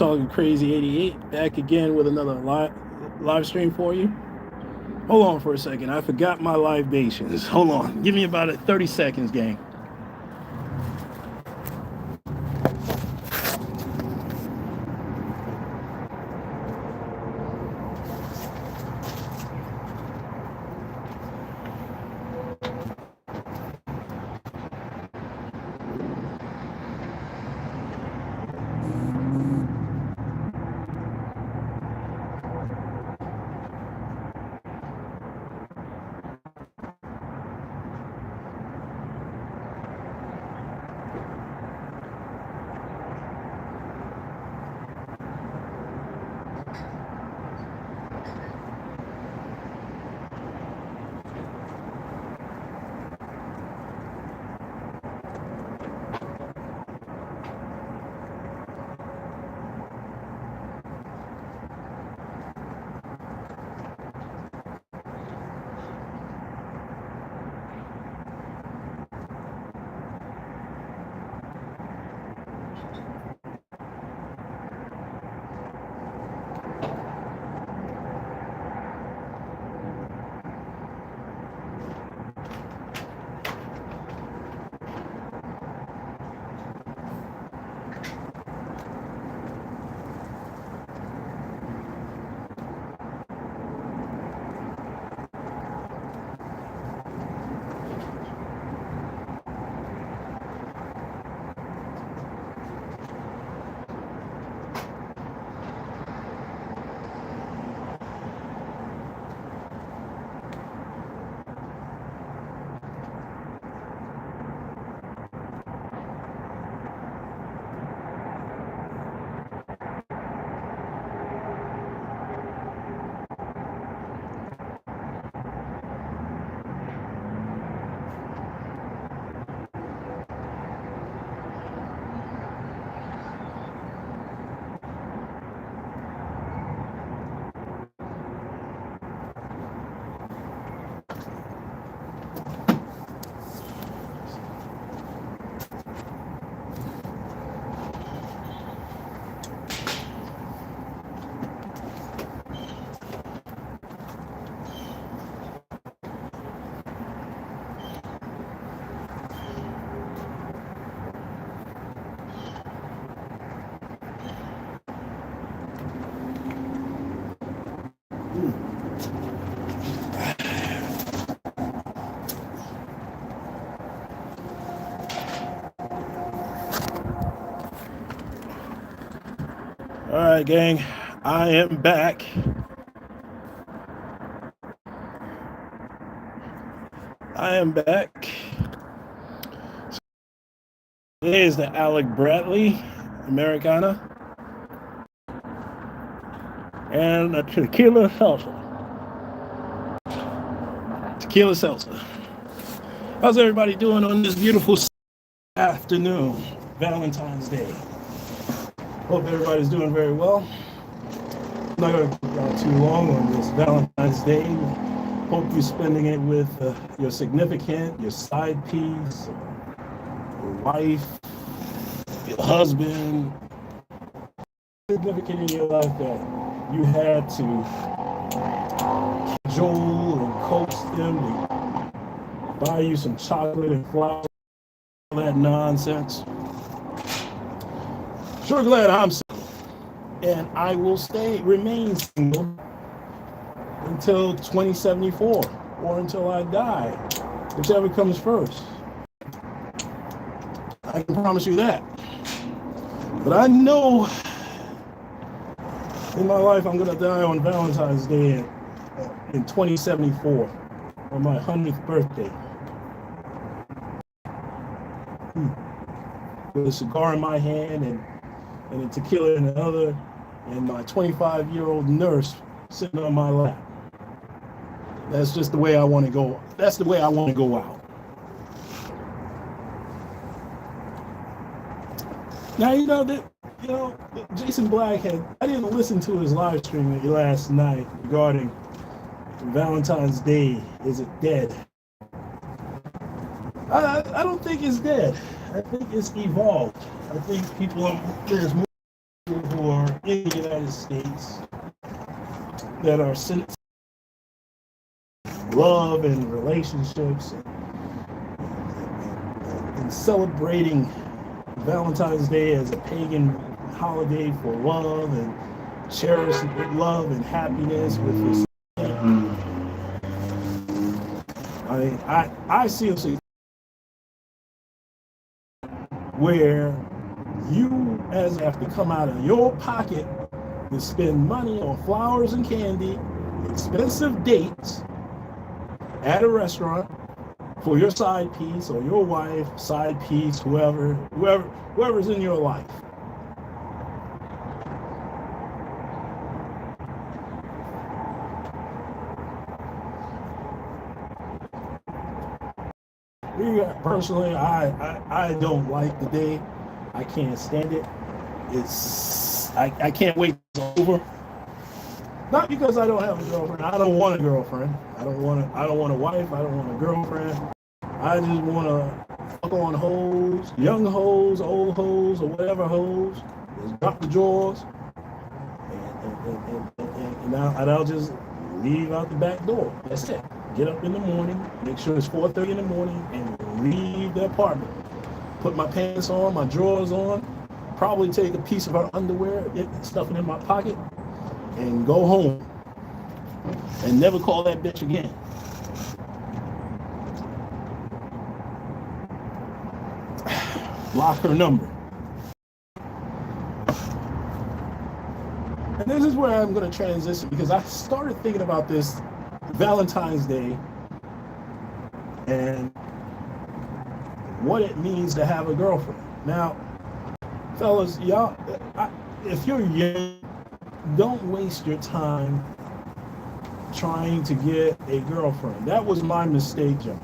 Talking Crazy 88 back again with another live stream for you. Hold on for a second. I forgot my libations. Hold on. Give me about 30 seconds, gang. All right, gang, I am back. Today is the Alec Bradley Americana and a tequila seltzer. How's everybody doing on this beautiful afternoon, Valentine's Day? Hope everybody's doing very well. I'm not going to go too long on this Valentine's Day. Hope you're spending it with your significant, your side piece, your wife, your husband, significant in your life that you had to cajole and coax them to buy you some chocolate and flowers, all that nonsense. Sure glad I'm single, and I will remain single until 2074 or until I die, whichever comes first. I can promise you that. But I know in my life I'm gonna die on Valentine's Day in 2074 on my 100th birthday. With a cigar in my hand and a tequila in the other, and my 25-year-old nurse sitting on my lap. That's just the way I want to go. That's the way I want to go out. Now, Jason Black I didn't listen to his live stream last night regarding Valentine's Day. Is it dead? I don't think it's dead. I think it's evolved. I think there's more people who are in the United States that are love and relationships and celebrating Valentine's Day as a pagan holiday for love and cherish love and happiness with your I seriously where you as have to come out of your pocket to spend money on flowers and candy, expensive dates at a restaurant for your side piece or your wife, side piece, whoever's in your life. Personally, I don't like the day. I can't stand it. I can't wait till it's over. Not because I don't have a girlfriend. I don't want a girlfriend. I don't want a wife. I don't want a girlfriend. I just want to fuck on hoes, young hoes, old hoes, or whatever hoes. Just drop the drawers, and I'll just leave out the back door. That's it. Get up in the morning, make sure it's 4:30 in the morning, and leave the apartment. Put my pants on, my drawers on, probably take a piece of her underwear, stuff it in my pocket, and go home. And never call that bitch again. Block her number. And this is where I'm going to transition, because I started thinking about this Valentine's Day and what it means to have a girlfriend. Now, fellas, y'all, if you're young, don't waste your time trying to get a girlfriend. That was my mistake, John.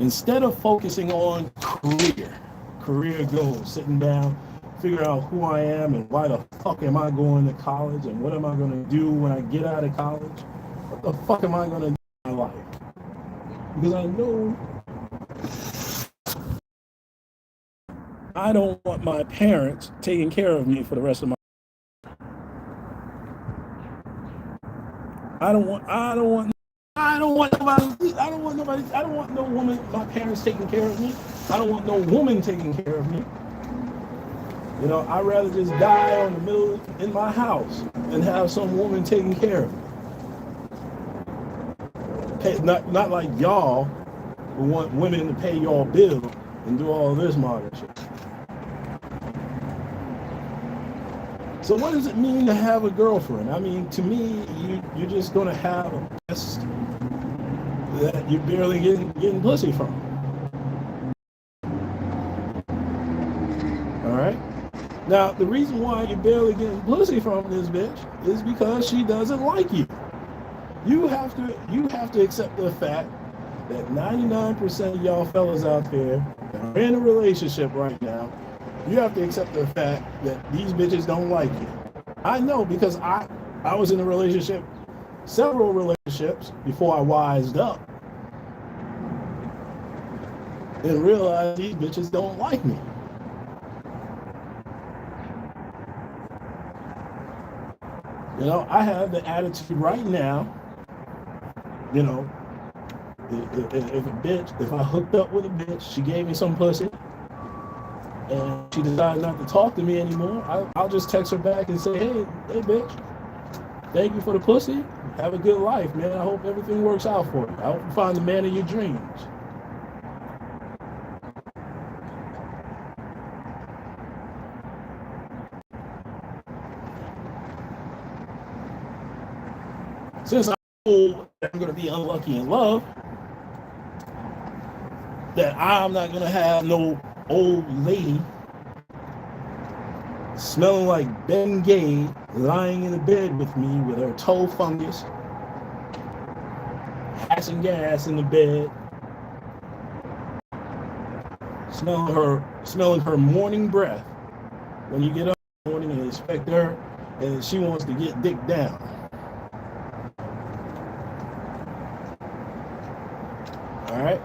Instead of focusing on career goals, sitting down, figure out who I am and why the fuck am I going to college and what am I going to do when I get out of college? What the fuck am I going to do in my life? Because I know I don't want my parents taking care of me for the rest of my life. I don't want no woman, my parents taking care of me. I don't want no woman taking care of me. You know, I'd rather just die in my house than have some woman taking care of me. Not like y'all who want women to pay y'all bill and do all this modern shit. So what does it mean to have a girlfriend? I mean, to me, you're just going to have a best that you're barely getting pussy from. All right? Now, the reason why you're barely getting pussy from this bitch is because she doesn't like you. You have to accept the fact that 99% of y'all fellas out there that are in a relationship right now, you have to accept the fact that these bitches don't like you. I know, because I was in a relationship, several relationships, before I wised up and realized these bitches don't like me. You know, I have the attitude right now, you know, if I hooked up with a bitch, she gave me some pussy, and she decided not to talk to me anymore, I'll just text her back and say, hey bitch, thank you for the pussy. Have a good life, man. I hope everything works out for you. I hope you find the man of your dreams. Since I know that I'm going to be unlucky in love, that I'm not going to have no old lady smelling like Ben Gay lying in the bed with me with her toe fungus, passing gas in the bed, smelling her morning breath when you get up in the morning and expect her and she wants to get dick down. All right?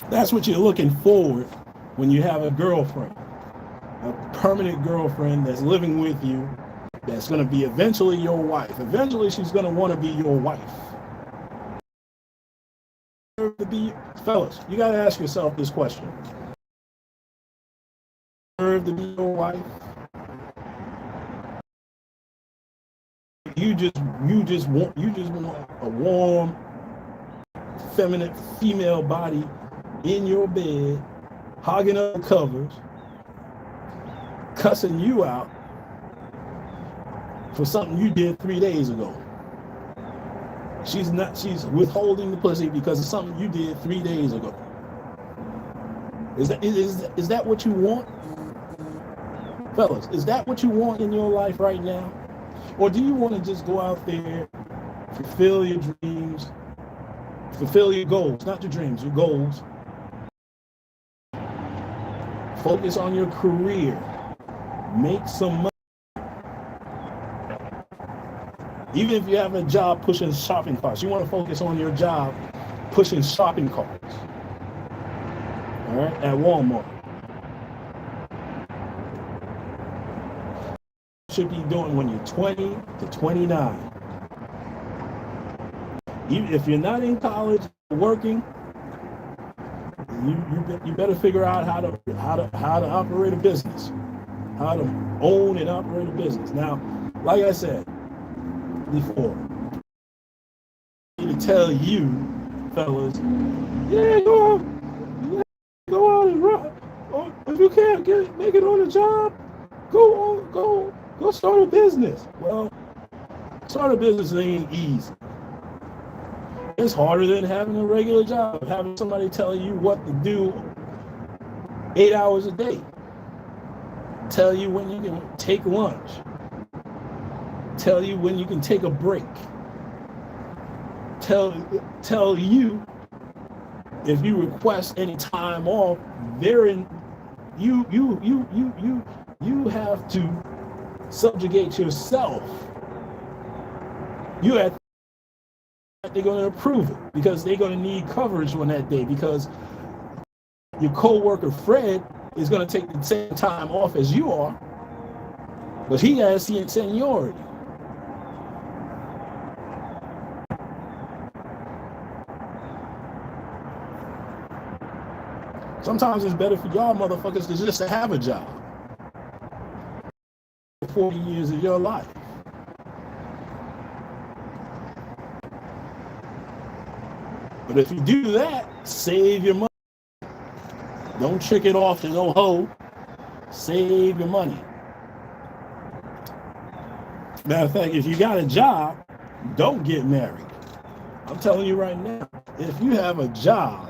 That's what you're looking forward when you have a girlfriend, a permanent girlfriend that's living with you, that's going to be eventually your wife. Eventually, she's going to want to be your wife. Fellas, you got to ask yourself this question. Deserve to be your wife? You just want a warm, feminine female body in your bed, hogging up the covers, cussing you out for something you did 3 days ago. She's withholding the pussy because of something you did 3 days ago. Is that what you want? Fellas, is that what you want in your life right now? Or do you want to just go out there, fulfill your dreams, fulfill your goals, not your dreams, your goals. Focus on your career. Make some money. Even if you have a job pushing shopping carts, you want to focus on your job pushing shopping carts. All right, at Walmart. Should be doing when you're 20 to 29. Even if you're not in college working, you better figure out how to operate a business, how to own and operate a business. Now, like I said before, to tell you, fellas, go out and run. Or if you can't make it on a job, go start a business. Well, start a business ain't easy. It's harder than having a regular job, having somebody tell you what to do 8 hours a day, tell you when you can take lunch, tell you when you can take a break, tell you if you request any time off, you have to subjugate yourself. They're going to approve it because they're going to need coverage on that day, because your co-worker Fred is going to take the same time off as you are, but he has seniority. Sometimes it's better for y'all motherfuckers to just have a job. 40 years of your life. But if you do that, save your money. Don't trick it off to no hoe. Save your money. Matter of fact, if you got a job, don't get married. I'm telling you right now, if you have a job,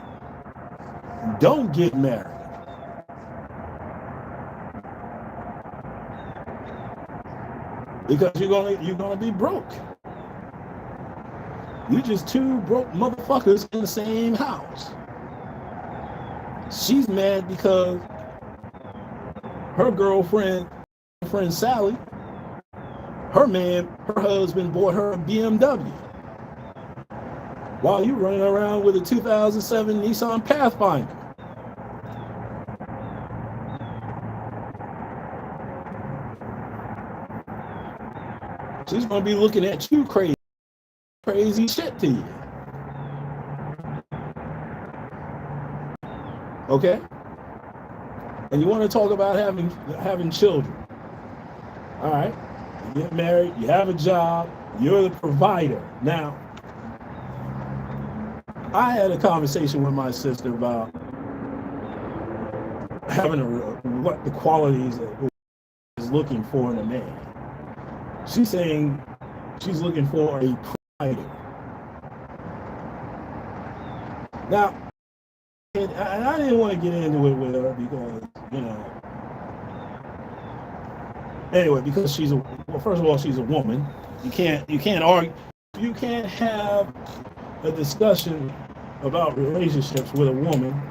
don't get married. Because you're gonna be broke. You just two broke motherfuckers in the same house. She's mad because her girlfriend Sally, her husband bought her a BMW, while you running around with a 2007 Nissan Pathfinder. She's gonna be looking at you crazy shit to you. Okay? And you want to talk about having children. All right. You get married, you have a job, you're the provider. Now, I had a conversation with my sister about what the qualities that is looking for in a man. She's saying she's looking for a provider. Now, and I didn't want to get into it with her because, anyway, because first of all, she's a woman. You can't argue. You can't have a discussion about relationships with a woman.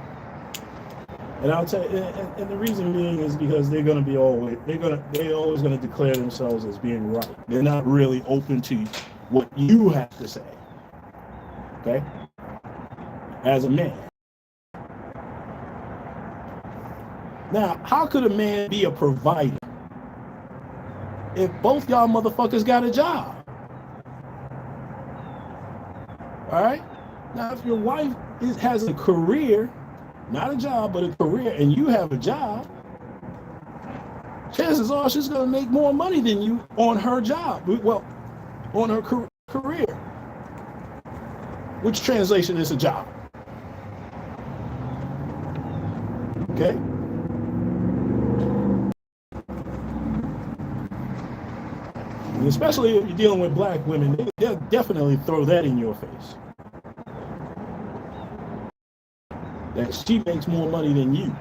And I'll tell you, and the reason being is because they're always gonna declare themselves as being right. They're not really open to what you have to say. Okay? As a man. Now, how could a man be a provider if both y'all motherfuckers got a job? All right? Now, if your wife has a career, not a job, but a career, and you have a job, chances are she's going to make more money than you on her job. Well, on her career. Which translation is a job? Okay? And especially if you're dealing with black women, they'll definitely throw that in your face. That she makes more money than you.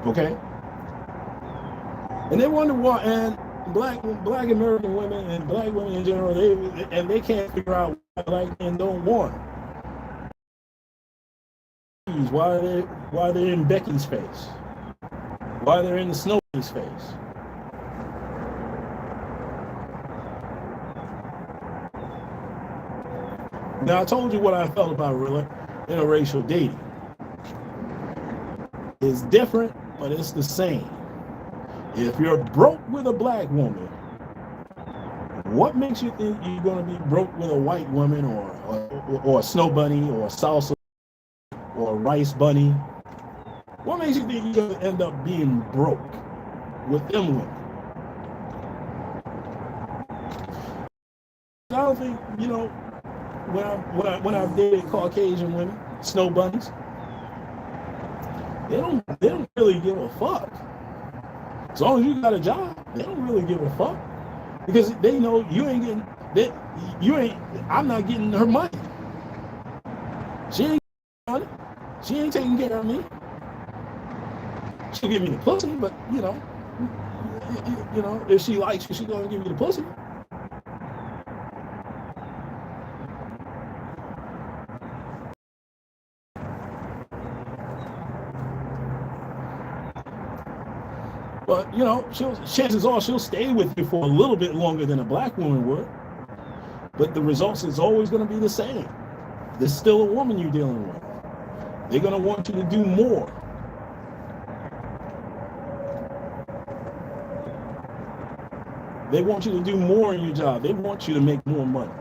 Okay? And they wonder why, and black American women and black women in general, they can't figure out why black men don't want them. Why they're in Becky's face, why they're in the Snow's face. Now, I told you what I felt about interracial dating. It's different, but it's the same. If you're broke with a black woman, what makes you think you're going to be broke with a white woman or a snow bunny or a salsa or a rice bunny? What makes you think you're going to end up being broke with them women? I don't think, when I've dated Caucasian women, snow bunnies, they don't really give a fuck. As long as you got a job, they don't really give a fuck because they know you ain't getting that. I'm not getting her money. She ain't money. She ain't taking care of me. She'll give me the pussy, but if she likes you, she's gonna give me the pussy. But chances are she'll stay with you for a little bit longer than a black woman would. But the results is always going to be the same. There's still a woman you're dealing with. They're going to want you to do more. They want you to do more in your job. They want you to make more money.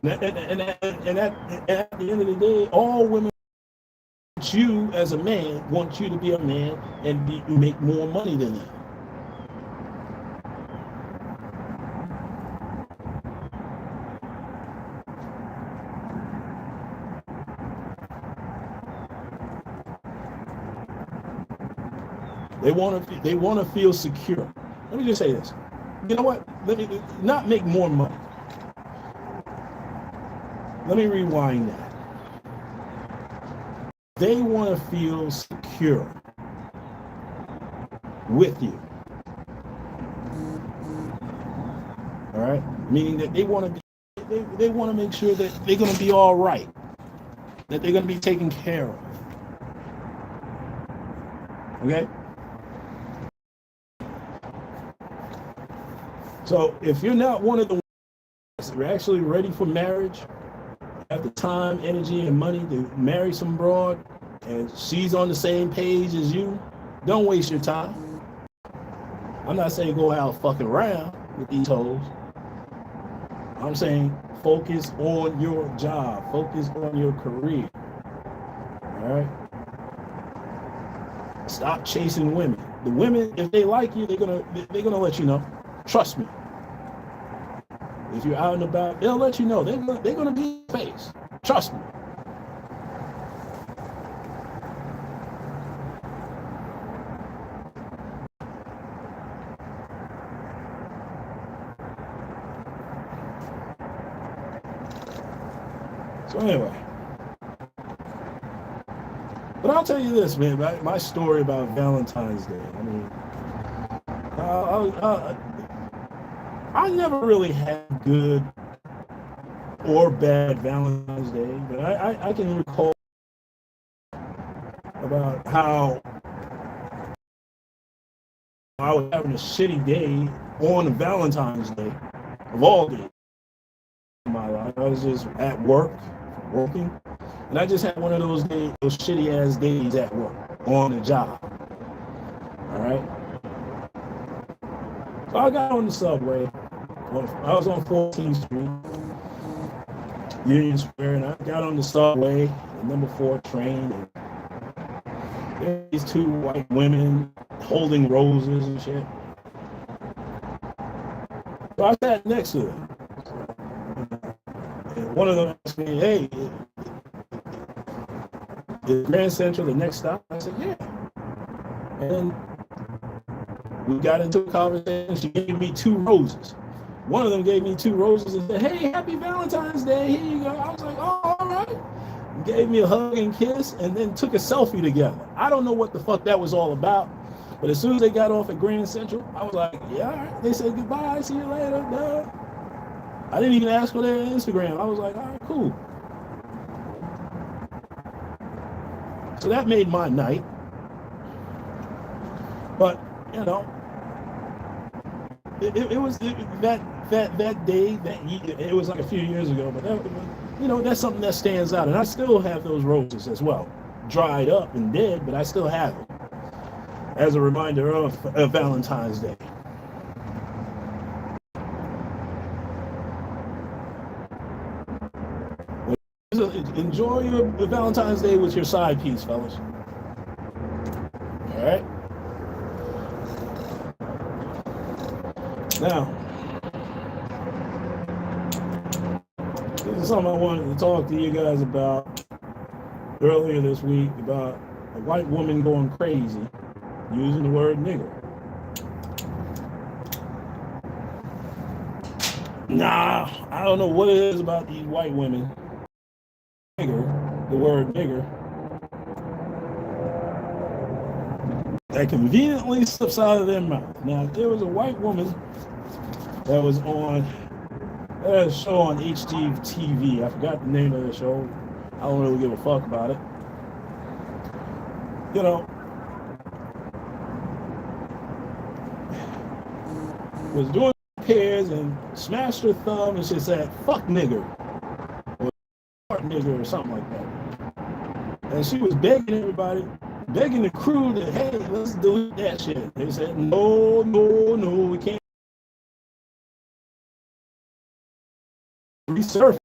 And at the end of the day, all women want you as a man, want you to be a man and make more money than them. They want to feel secure. Let me just say this. You know what? Let me not make more money. Let me rewind that. They want to feel secure with you. All right? Meaning that they want to make sure that they're going to be all right. That they're going to be taken care of. Okay? So if you're not one of the ones that are actually ready for marriage, have the time, energy, and money to marry some broad, and she's on the same page as you, don't waste your time. I'm not saying go out fucking around with these hoes. I'm saying focus on your job, focus on your career. All right? Stop chasing women. The women, if they like you, they're gonna let you know. Trust me. If you're out and about, they'll let you know. They're gonna be in your face. Trust me. So anyway, but I'll tell you this, man. My story about Valentine's Day. I mean, I never really had good or bad Valentine's Day, but I can recall about how I was having a shitty day on Valentine's Day of all days in my life. I was just at work, working, and I just had one of those days, those shitty ass days at work on the job. All right. So I got on the subway. I was on 14th Street, Union Square, and I got on the subway, the number 4 train, and there were these 2 white women holding roses and shit. So I sat next to them. And one of them asked me, hey, is Grand Central the next stop? I said, yeah. And we got into a conversation. She gave me 2 roses. One of them gave me 2 roses and said, hey, happy Valentine's Day. Here you go. I was like, oh, all right. Gave me a hug and kiss and then took a selfie together. I don't know what the fuck that was all about. But as soon as they got off at Grand Central, I was like, yeah, all right. They said goodbye, see you later. Duh. I didn't even ask for their Instagram. I was like, all right, cool. So that made my night. But, you know, it was that day, it was like a few years ago, but that, you know, that's something that stands out. And I still have those roses as well. Dried up and dead, but I still have them. As a reminder of Valentine's Day. Enjoy your Valentine's Day with your side piece, fellas. All right. Now, this is something I wanted to talk to you guys about earlier this week, about a white woman going crazy using the word nigger. Nah, I don't know what it is about these white women. Nigger, the word nigger, that conveniently slips out of their mouth. Now, there was a white woman that was on a show on HGTV. I forgot the name of the show. I don't really give a fuck about it. You know, was doing pairs and smashed her thumb and she said, fuck nigger. Or fart nigger or something like that. And she was begging everybody, begging the crew that, hey, let's delete that shit. They said, no, we can't resurface.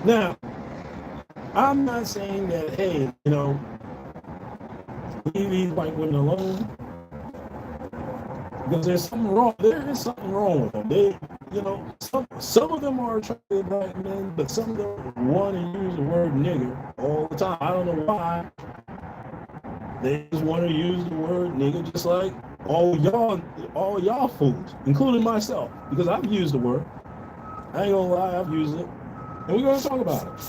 Now, I'm not saying that, hey, you know, leave these white women alone, because there's something wrong. There is something wrong with them. They, you know, some of them are attractive black men, but some of them want to use the word nigger all the time. I don't know why. They just want to use the word nigger, just like all y'all fools, including myself, because I've used the word. I ain't gonna lie, I've used it, and we're gonna talk about it.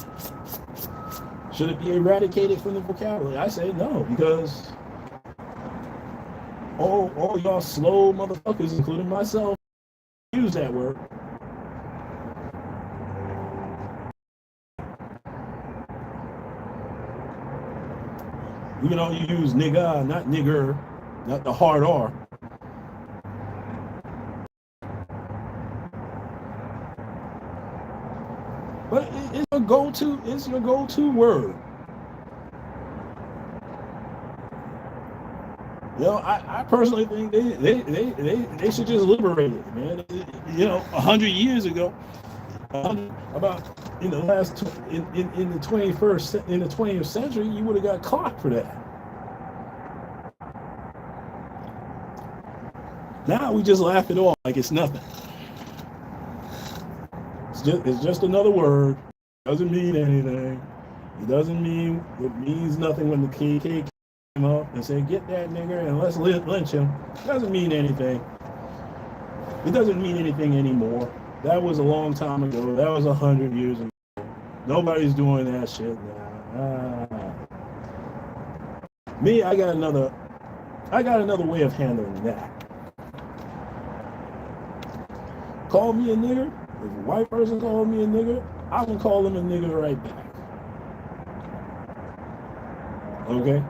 Should it be eradicated from the vocabulary? I say no, because all y'all slow motherfuckers, including myself, use that word. You know, you use nigga, not nigger, not the hard R. But it's your go-to word. You know, I personally think they should just liberate it, man. You know, 100 years ago, about in the last in the 20th century, you would have got clocked for that. Now we just laugh it off like it's nothing. It's just another word. It doesn't mean anything. It means nothing when the KKK came up and said, get that nigger and let's lynch him. It doesn't mean anything. It doesn't mean anything anymore. That was a long time ago. That was 100 years ago. Nobody's doing that shit now. Me, I got another way of handling that. Call me a nigger. If a white person calls me a nigger, I'm gonna call them a nigger right back. Okay?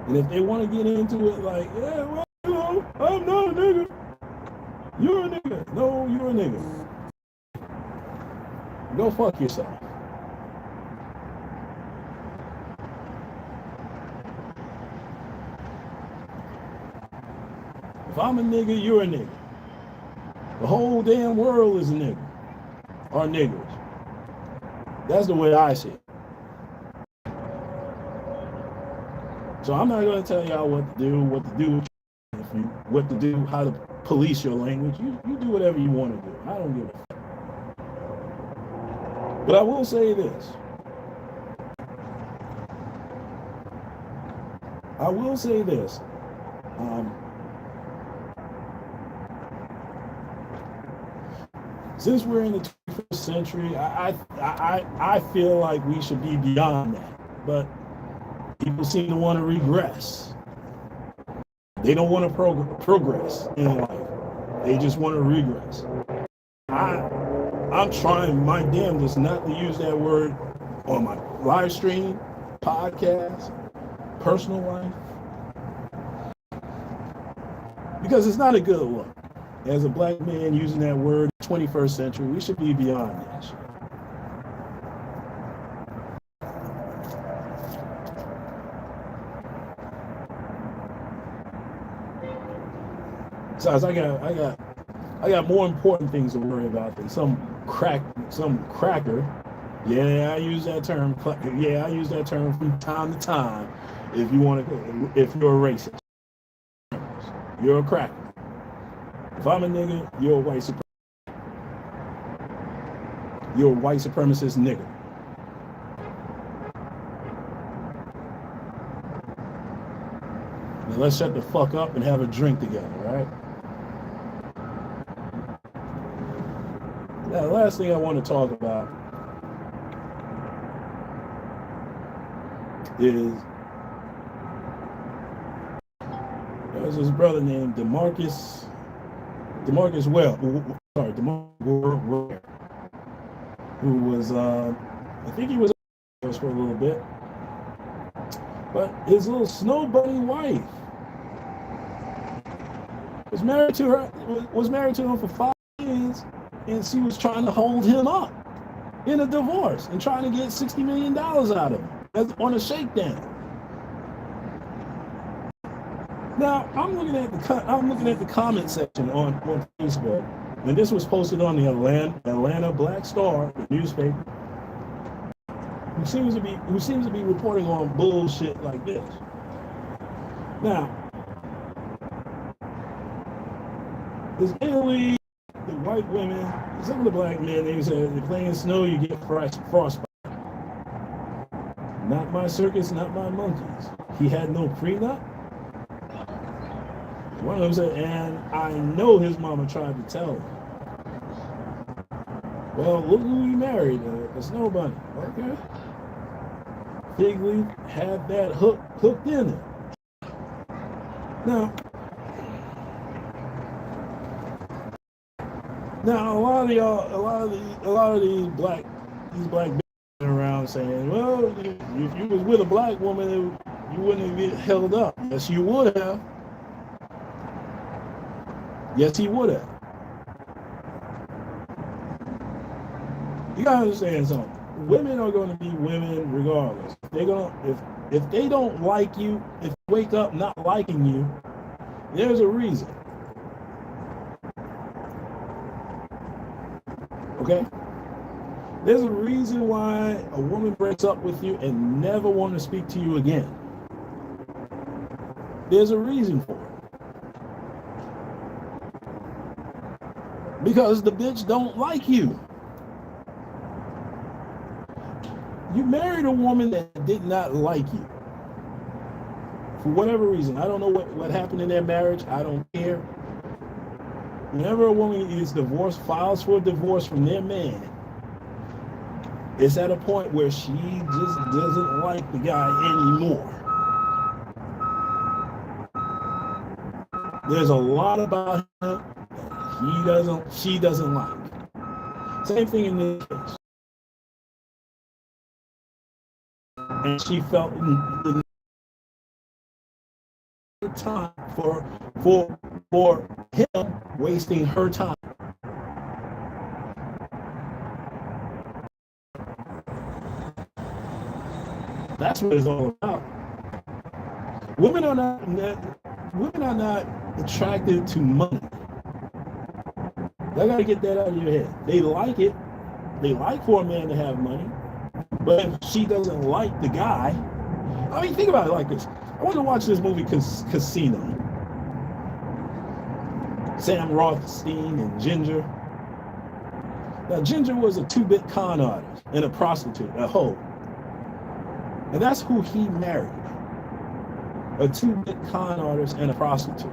And if they want to get into it like, yeah, well, you know, I'm not a nigga. You're a nigga. No, you're a nigga. Go fuck yourself. If I'm a nigga, you're a nigga. The whole damn world is a nigga. Or niggers. That's the way I see it. So I'm not going to tell y'all what to do, what to do, how to police your language. You do whatever you want to do. I don't give a fuck. But I will say this. Since we're in the 21st century, I feel like we should be beyond that. But people seem to want to regress. They don't want to progress in life. They just want to regress. I'm trying my damnedest not to use that word on my live stream, podcast, personal life, because it's not a good look. As a black man using that word, 21st century, we should be beyond that shit. Besides, I got more important things to worry about than some cracker. Yeah, I use that term. Yeah, I use that term from time to time. If you're a racist, you're a cracker. If I'm a nigga, you're a white supremacist. You're a white supremacist nigga. Now let's shut the fuck up and have a drink together, right? Now, the last thing I want to talk about is there's this brother named DeMarcus Ware, who was, I think he was for a little bit, but his little snow bunny wife was married to him for 5 years, and she was trying to hold him up in a divorce and trying to get $60 million out of him on a shakedown. Now I'm looking at the comment section on Facebook, and this was posted on the Atlanta Black Star newspaper, who seems to be reporting on bullshit like this. Now, there's Italy, the white women, some of the black men, they said, if playing snow, you get frostbite. Not my circus, not my monkeys. He had no prenup. One of them said, and I know his mama tried to tell him. Well, look who he married, a snow bunny. Okay. Fig Leaf had that hooked in it. Now, a lot of these black men around saying, well, if you was with a black woman, you wouldn't have been held up. Yes, you would have. Yes, he would have. You gotta understand something. Women are going to be women regardless. If they don't like you, if you wake up not liking you, there's a reason. Okay? There's a reason why a woman breaks up with you and never want to speak to you again. There's a reason for it. Because the bitch don't like you. You married a woman that did not like you. For whatever reason. I don't know what happened in their marriage. I don't care. Whenever a woman is divorced, files for a divorce from their man, it's at a point where she just doesn't like the guy anymore. There's a lot about him that she doesn't like. Same thing in this case. and she felt the time for him wasting her time. That's what it's all about. Women are not attracted to money. I gotta get that out of your head. They like it. They like for a man to have money, but if she doesn't like the guy, I mean, think about it like this. I want to watch this movie Casino. Sam Rothstein and Ginger. Now, Ginger was a two-bit con artist and a prostitute, a hoe. And that's who he married. A two-bit con artist and a prostitute.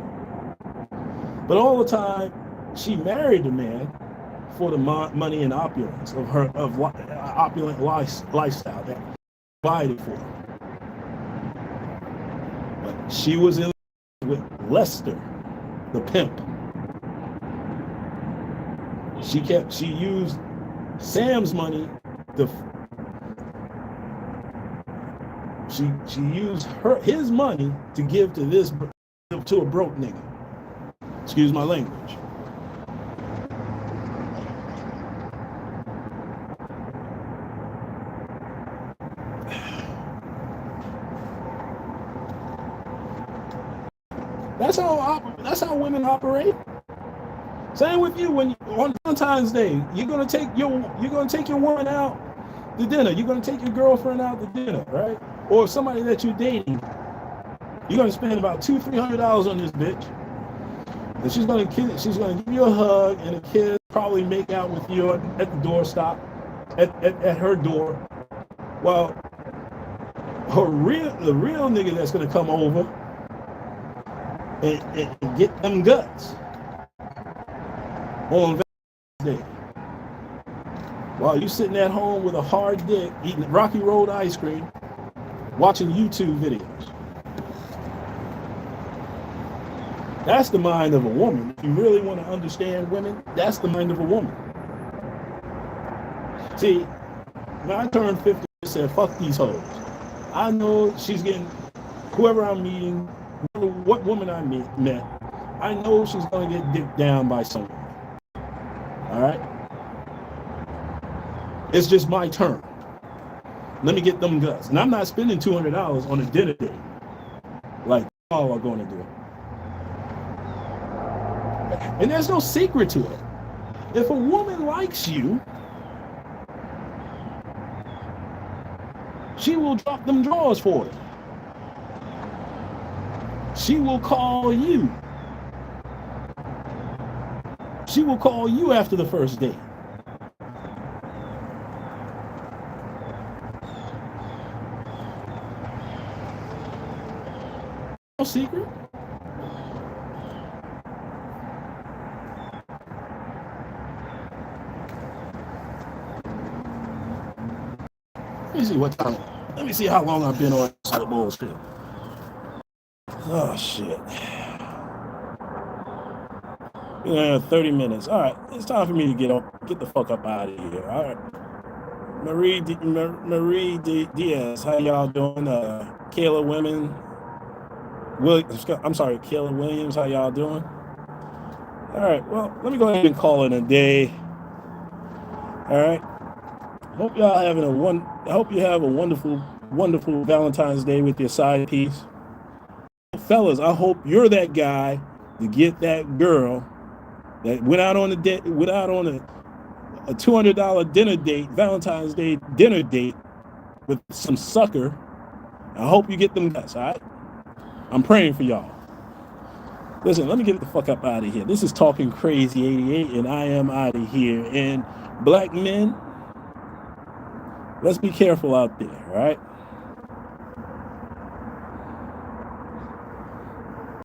But all the time, she married the man for the money and opulence of her opulent lifestyle that provided for her. But she was in love with Lester, the pimp. She used Sam's money to. She used his money to give to a broke nigga. Excuse my language. That's how women operate. Same with you. When on Valentine's Day, you're gonna take your woman out to dinner. You're gonna take your girlfriend out to dinner, right? Or somebody that you're dating. You're gonna spend about $200-300 on this bitch, and she's gonna give you a hug and a kiss. Probably make out with you at the doorstop, at her door. Well, the real nigga that's gonna come over and get them guts on Valentine's Day, while you sitting at home with a hard dick, eating Rocky Road ice cream, watching YouTube videos. That's the mind of a woman. If you really want to understand women, that's the mind of a woman. See, when I turned 50, I said, fuck these hoes. I know she's getting, whoever I'm meeting, what woman I met, I know she's going to get dicked down by someone. All right? It's just my turn. Let me get them guts. And I'm not spending $200 on a dinner date like y'all are going to do. And there's no secret to it. If a woman likes you, she will drop them drawers for it. She will call you. She will call you after the first date. No secret. Let me see what time. Let me see how long I've been on this bullshit. Oh shit. Yeah, 30 minutes. All right, it's time for me to get the fuck up out of here. All right. Marie Diaz, how y'all doing? Kayla Women. Kayla Williams, how y'all doing? All right, well, let me go ahead and call it a day. All right. Hope you have a wonderful, wonderful Valentine's Day with your side piece. Fellas, I hope you're that guy to get that girl that went out on a $200 dinner date, Valentine's Day dinner date with some sucker. I hope you get them guys, all right? I'm praying for y'all. Listen, let me get the fuck up out of here. This is Talking Crazy 88, and I am out of here. And black men, let's be careful out there, all right?